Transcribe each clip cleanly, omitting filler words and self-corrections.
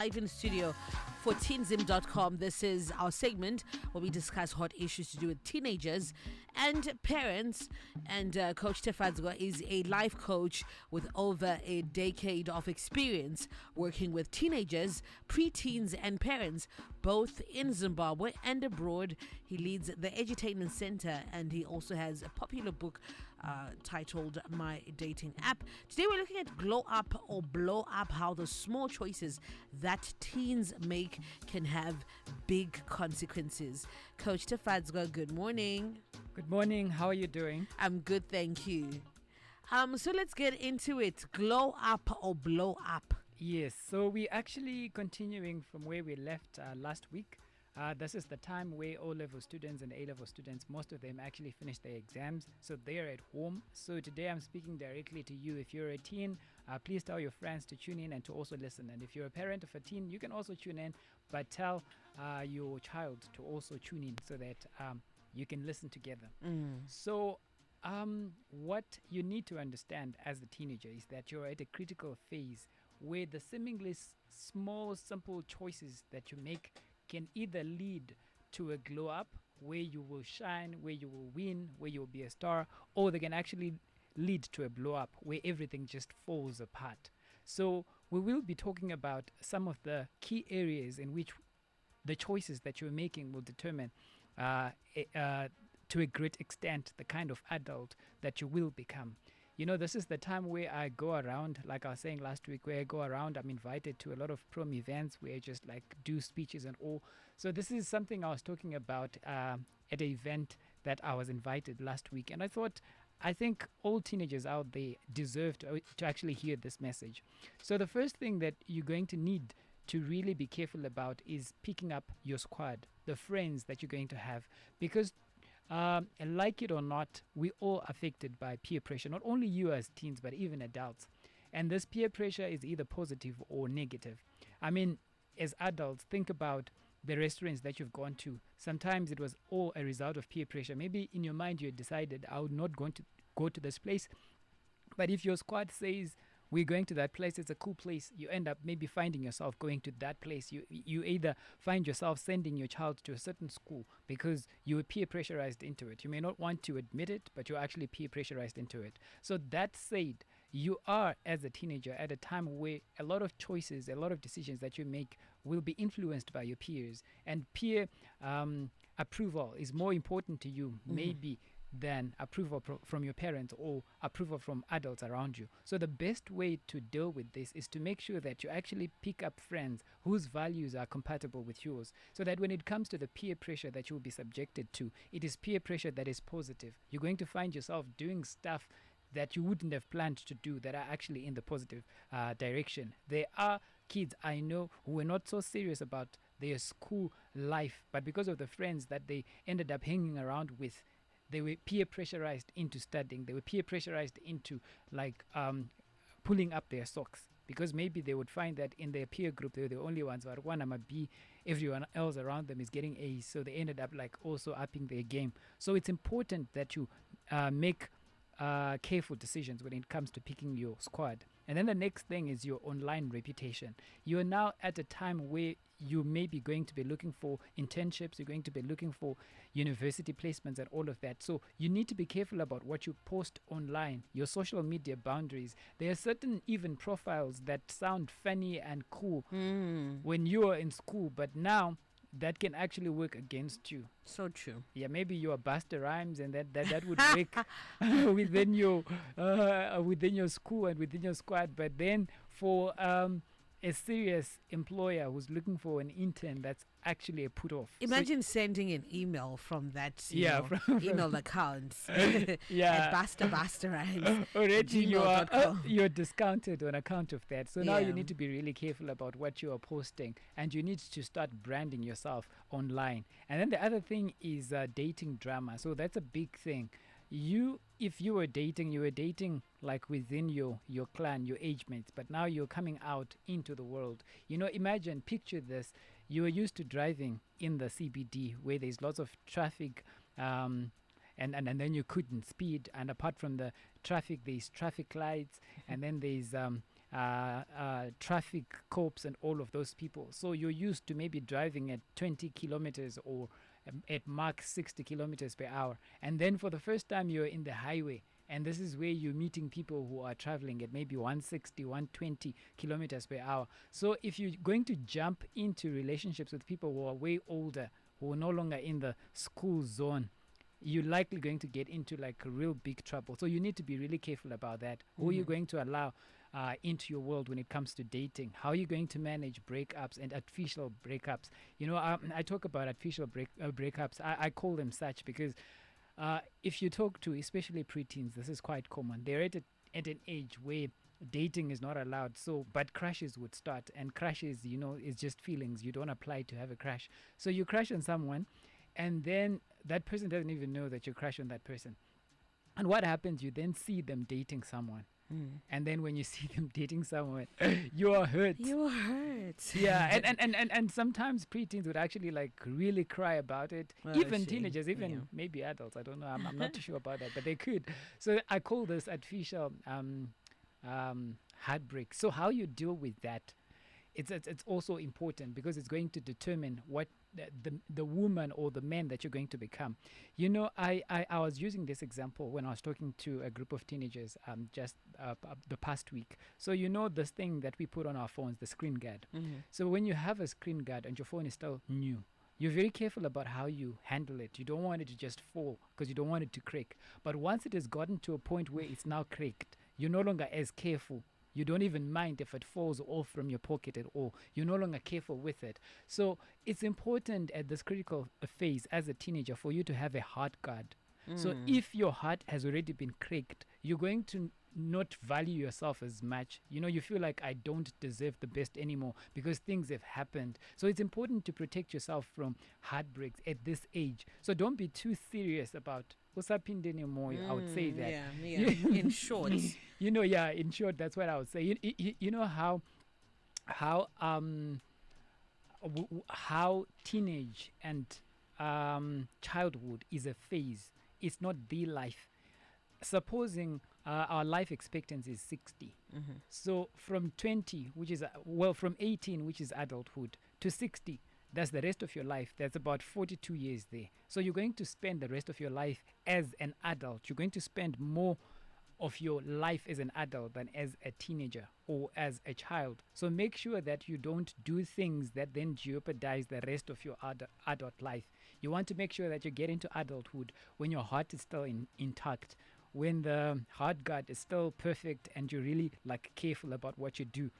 Live in studio for teenzim.com. This is our segment where we discuss hot issues to do with teenagers and parents. And Coach Tafadzwa is a life coach with over a decade of experience working with teenagers, preteens, and parents, both in Zimbabwe and abroad. He leads the Edutainment Center, and he also has a popular book titled My Dating App. Today we're looking at glow up or blow up, how the small choices that teens make can have big consequences. Coach Tafadzwa, good morning. Good morning. How are you doing? I'm good, thank you. So let's get into it. Glow up or blow up? Yes. So we're actually continuing from where we left last week. This is the time where O-level students and A-level students, most of them actually finish their exams, so they're at home. So today I'm speaking directly to you. If you're a teen, please tell your friends to tune in and to also listen. And if you're a parent of a teen, you can also tune in, but tell your child to also tune in so that you can listen together. So what you need to understand as a teenager is that you're at a critical phase where the seemingly small, simple choices that you make can either lead to a glow up where you will shine, where you will win, where you will be a star, or they can actually lead to a blow up where everything just falls apart. So we will be talking about some of the key areas in which the choices that you're making will determine to a great extent the kind of adult that you will become. You know, this is the time where I go around, like I was saying last week, where I go around, I'm invited to a lot of prom events where I just like do speeches and all. So this is something I was talking about at an event that I was invited last week. And I think all teenagers out there deserve to actually hear this message. So the first thing that you're going to need to really be careful about is picking up your squad, the friends that you're going to have, because like it or not, we all affected by peer pressure, not only you as teens, but even adults. And this peer pressure is either positive or negative. I mean, as adults, think about the restaurants that you've gone to. Sometimes it was all a result of peer pressure. Maybe in your mind you had decided, I would not going to go to this place. But if your squad says, we're going to that place, it's a cool place, you end up maybe finding yourself going to that place. You either find yourself sending your child to a certain school because you were peer pressurized into it. You may not want to admit it, but you're actually peer pressurized into it. So that said, you are, as a teenager, at a time where a lot of choices, a lot of decisions that you make will be influenced by your peers. And peer approval is more important to you, maybe, than approval from your parents or approval from adults around you. So the best way to deal with this is to make sure that you actually pick up friends whose values are compatible with yours, so that when it comes to the peer pressure that you will be subjected to, it is peer pressure that is positive. You're going to find yourself doing stuff that you wouldn't have planned to do that are actually in the positive direction. There are kids I know who were not so serious about their school life, but because of the friends that they ended up hanging around with, they were peer pressurized into studying. They were peer pressurized into pulling up their socks, because maybe they would find that in their peer group they were the only ones who had one I'm a B, everyone else around them is getting A's, so they ended up like also upping their game. So it's important that you make careful decisions when it comes to picking your squad. And then the next thing is your online reputation. You're now at a time where you may be going to be looking for internships, you're going to be looking for university placements and all of that. So you need to be careful about what you post online, your social media boundaries. There are certain even profiles that sound funny and cool when you are in school, but now that can actually work against you. So true. Yeah, maybe you are Buster Rhymes, and that would work within your school and within your squad. But then for a serious employer who's looking for an intern, that's actually a put off. Imagine sending an email from that email account. Yeah. At Buster Rhymes. Already you're discounted on account of that. So now you need to be really careful about what you are posting, and you need to start branding yourself online. And then the other thing is dating drama. So that's a big thing. If you were dating like within your clan, your age mates, but now you're coming out into the world. You know, picture this. You were used to driving in the CBD where there's lots of traffic, and then you couldn't speed. And apart from the traffic, there's traffic lights, and then there's traffic cops and all of those people. So you're used to maybe driving at 20 kilometers or at Mach 60 kilometers per hour. And then for the first time, you're in the highway. And this is where you're meeting people who are traveling at maybe 160, 120 kilometers per hour. So if you're going to jump into relationships with people who are way older, who are no longer in the school zone, you're likely going to get into like a real big trouble. So you need to be really careful about that. Who are you going to allow into your world when it comes to dating? How are you going to manage breakups and artificial breakups? You know, I talk about artificial breakups. I call them such because if you talk to especially preteens, this is quite common. They're at an age where dating is not allowed. So, but crushes would start, and crushes, you know, is just feelings. You don't apply to have a crush. So you crush on someone, and then that person doesn't even know that you crush on that person. And what happens? You then see them dating someone. And then when you see them dating someone, you are hurt. You are hurt. Yeah, and sometimes preteens would actually like really cry about it. Well, Even see, teenagers, even yeah. maybe adults. I don't know. I'm not too sure about that, but they could. So I call this artificial heartbreak. So how you deal with that, it's also important because it's going to determine what the woman or the man that you're going to become. You know, I was using this example when I was talking to a group of teenagers just the past week. So you know this thing that we put on our phones, the screen guard. So when you have a screen guard and your phone is still new, you're very careful about how you handle it. You don't want it to just fall because you don't want it to crack. But once it has gotten to a point where it's now cracked, you're no longer as careful. You don't even mind if it falls off from your pocket at all. You're no longer careful with it. So it's important at this critical phase as a teenager for you to have a heart guard. So if your heart has already been cracked, you're going to not value yourself as much. You know, you feel like I don't deserve the best anymore because things have happened. So it's important to protect yourself from heartbreaks at this age. So don't be too serious about what's happened anymore. I would say that. Yeah. In short. You know, yeah, in short, that's what I would say. You know how teenage and childhood is a phase. It's not the life. Supposing our life expectancy is 60. So from 20, which is, from 18, which is adulthood, to 60, that's the rest of your life. That's about 42 years there. So you're going to spend the rest of your life as an adult. You're going to spend more of your life as an adult than as a teenager or as a child. So make sure that you don't do things that then jeopardize the rest of your adult life. You want to make sure that you get into adulthood when your heart is still intact, when the heart guard is still perfect and you're really like careful about what you do.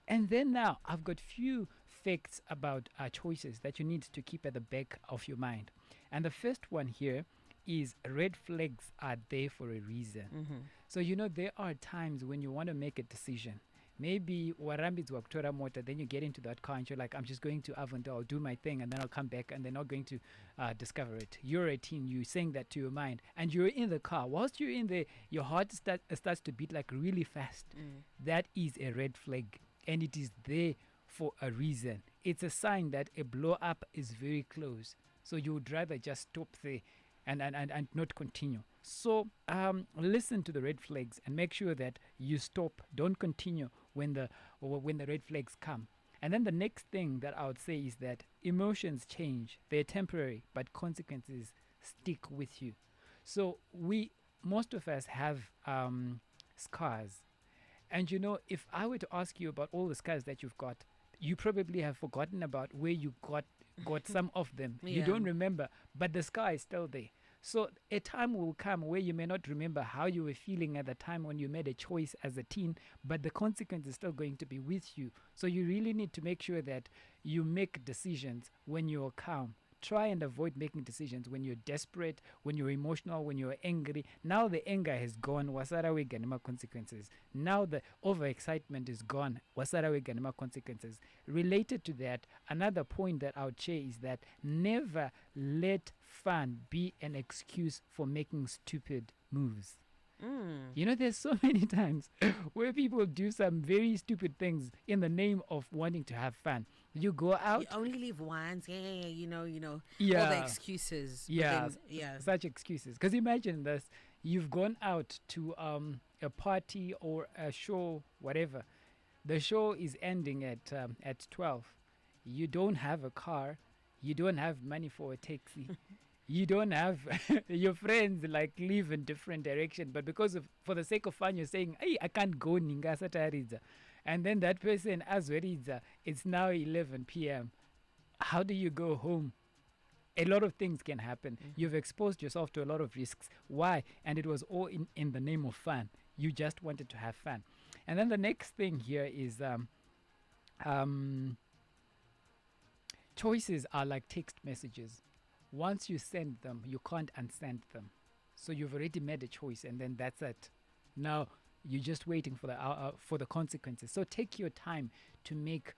And then now I've got few facts about choices that you need to keep at the back of your mind. And the first one here is red flags are there for a reason. So, you know, there are times when you want to make a decision. Maybe warambidzwa kutora mota, then you get into that car and you're like, I'm just going to Avondale, I'll do my thing, and then I'll come back, and they're not going to discover it. You're a teen, you're saying that to your mind, and you're in the car. Whilst you're in there, your heart starts to beat like really fast. That is a red flag, and it is there for a reason. It's a sign that a blow up is very close. So you would rather just stop there and not continue. So listen to the red flags and make sure that you stop. Don't continue when the red flags come. And then the next thing that I would say is that emotions change. They're temporary, but consequences stick with you. So most of us have scars. And you know, if I were to ask you about all the scars that you've got, you probably have forgotten about where you got some of them. You don't remember, but the scar is still there. So a time will come where you may not remember how you were feeling at the time when you made a choice as a teen, but the consequence is still going to be with you. So you really need to make sure that you make decisions when you're calm. Try and avoid making decisions when you're desperate, when you're emotional, when you're angry. Now the anger has gone. Wasara we ganima consequences. Now the overexcitement is gone. Wasara we ganima consequences. Related to that, another point that I would share is that never let fun be an excuse for making stupid moves. You know, there's so many times where people do some very stupid things in the name of wanting to have fun. You go out. You only live once. Yeah. You know. Yeah. All the excuses. Yeah. Then, Such excuses. Because imagine this: you've gone out to a party or a show, whatever. the show is ending at 12. You don't have a car. You don't have money for a taxi. You don't have your friends like live in different direction, but for the sake of fun, you're saying, "Hey, I can't go ninga satariza," and then that person as well it's now 11 p.m. How do you go home? A lot of things can happen. You've exposed yourself to a lot of risks. Why? And it was all in the name of fun. You just wanted to have fun. And then the next thing here is choices are like text messages. Once you send them, you can't unsend them. So you've already made a choice, and then that's it. Now you're just waiting for the consequences. So take your time to make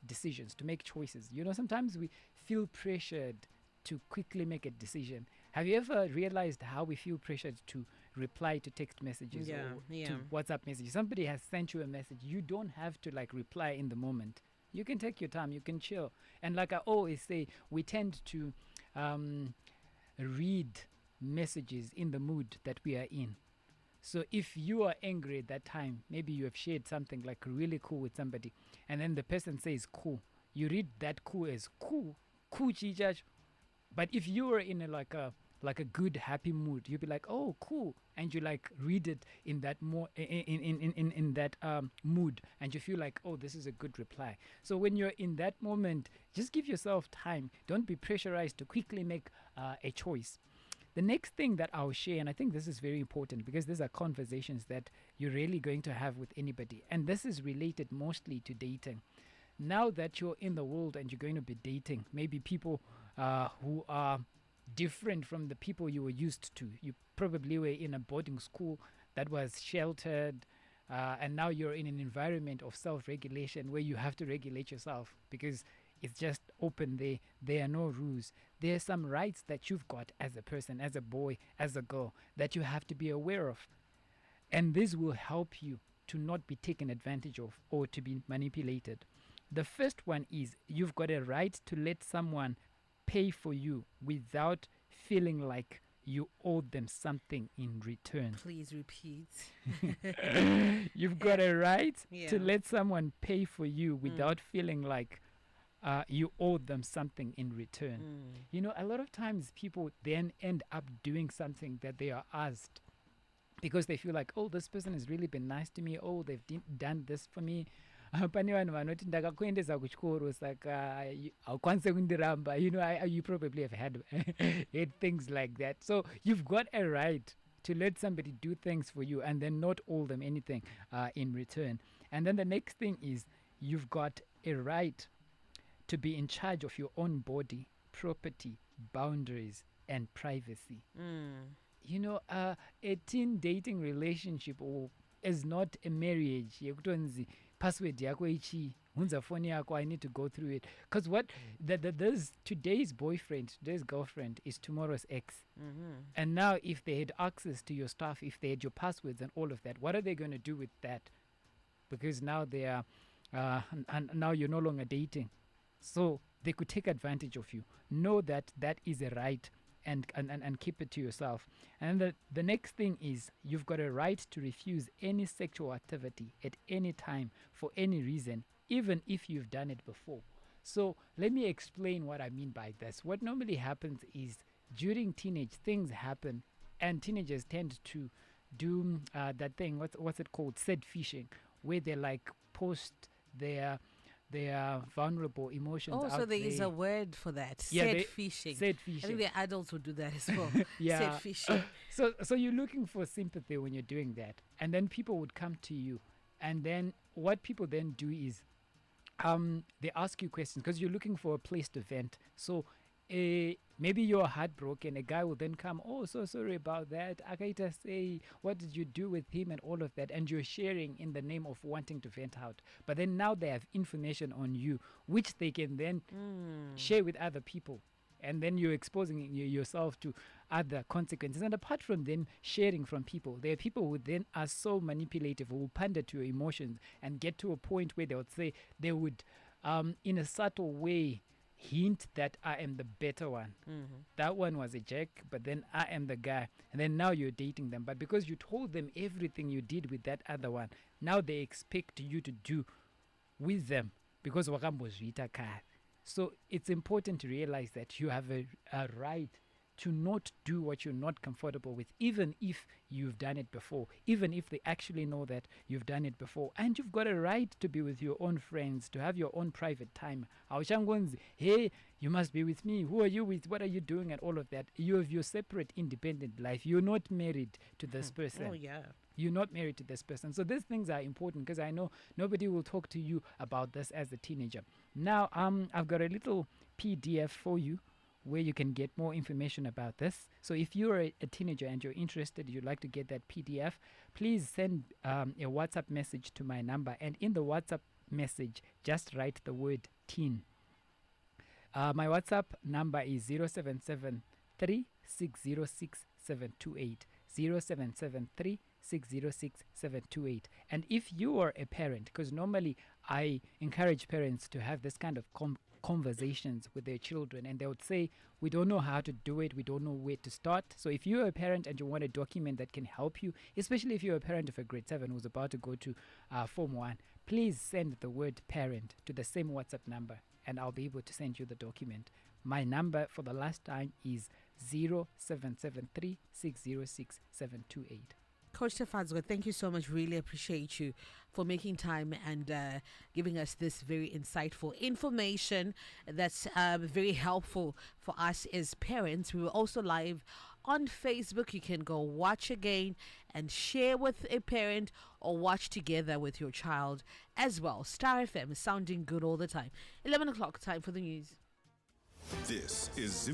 decisions, to make choices. Sometimes we feel pressured to quickly make a decision. Have you ever realized how we feel pressured to reply to text messages or to WhatsApp messages? Somebody has sent you a message. You don't have to reply in the moment. You can take your time. You can chill. And like I always say, we tend to read messages in the mood that we are in. So if you are angry at that time, maybe you have shared something really cool with somebody, and then the person says cool. You read that cool as cool chichach. But if you were in a good happy mood, you'd be like, oh cool, and you read it in that in that mood, and you feel like, oh, this is a good reply. So when you're in that moment, just give yourself time. Don't be pressurized to quickly make a choice. The next thing that I'll share, and I think this is very important because these are conversations that you're really going to have with anybody, and this is related mostly to dating. Now that you're in the world and you're going to be dating, maybe people who are different from the people you were used to. You probably were in a boarding school that was sheltered, and now you're in an environment of self-regulation where you have to regulate yourself because it's just open there. There are no rules. There are some rights that you've got as a person, as a boy, as a girl, that you have to be aware of. And this will help you to not be taken advantage of or to be manipulated. The first one is you've got a right to let someone pay for you without feeling like you owe them something in return. Please repeat. You've got a right to let someone pay for you without feeling like you owe them something in return. A lot of times people then end up doing something that they are asked because they feel like, oh, this person has really been nice to me. Oh, they've done this for me. Pane vanhu vanoti ndakakuendesa kuchikoro saka haukwanise kundiramba. You probably have had things like that. So you've got a right to let somebody do things for you and then not owe them anything in return. And then the next thing is you've got a right to be in charge of your own body, property, boundaries, and privacy. A teen dating relationship is not a marriage. Yekutonzi password yako ichi, hunza phone yako, I need to go through it. Because there's today's boyfriend, today's girlfriend is tomorrow's ex. And now if they had access to your stuff, if they had your passwords and all of that, what are they going to do with that? Because now they are, and now you're no longer dating. So they could take advantage of you. Know that that is a right and keep it to yourself. And the next thing is you've got a right to refuse any sexual activity at any time for any reason, even if you've done it before. So let me explain what I mean by this. What normally happens is during teenage, things happen, and teenagers tend to do that thing, what's it called, said phishing, where they post their vulnerable emotions out so there there. is a word for that. Said phishing. Said phishing. I think the adults would do that as well. Yeah. Said phishing. So you're looking for sympathy when you're doing that, and then people would come to you, and then what people then do is they ask you questions because you're looking for a place to vent. So maybe you're heartbroken. A guy will then come, oh, so sorry about that. Akaita say, what did you do with him and all of that? And you're sharing in the name of wanting to vent out. But then now they have information on you, which they can then share with other people. And then you're exposing yourself to other consequences. And apart from them sharing from people, there are people who then are so manipulative, who will pander to your emotions and get to a point where they would say, they would, in a subtle way, hint that I am the better one. That one was a jerk, but then I am the guy. And then now you're dating them. But because you told them everything you did with that other one, now they expect you to do with them because wakambozvita kare. So it's important to realize that you have a right to not do what you're not comfortable with, even if you've done it before, even if they actually know that you've done it before. And you've got a right to be with your own friends, to have your own private time. Hey, you must be with me. Who are you with? What are you doing? And all of that. You have your separate independent life. You're not married to this person. Oh, yeah. You're not married to this person. So these things are important because I know nobody will talk to you about this as a teenager. Now, I've got a little PDF for you where you can get more information about this. So if you're a teenager and you're interested, you'd like to get that PDF, please send a WhatsApp message to my number. And in the WhatsApp message, just write the word teen. My WhatsApp number is 0773 606 728. 0773 606 728. And if you are a parent, because normally I encourage parents to have this kind of conversations with their children, and they would say, we don't know how to do it, we don't know where to start. So if you're a parent and you want a document that can help you, especially if you're a parent of a grade 7 who's about to go to Form 1, please send the word parent to the same WhatsApp number and I'll be able to send you the document. My number for the last time is 0773 606 728. Coach Tafadzwa, thank you so much. Really appreciate you for making time and giving us this very insightful information that's very helpful for us as parents. We were also live on Facebook. You can go watch again and share with a parent or watch together with your child as well. Star FM is sounding good all the time. 11 o'clock, time for the news. This is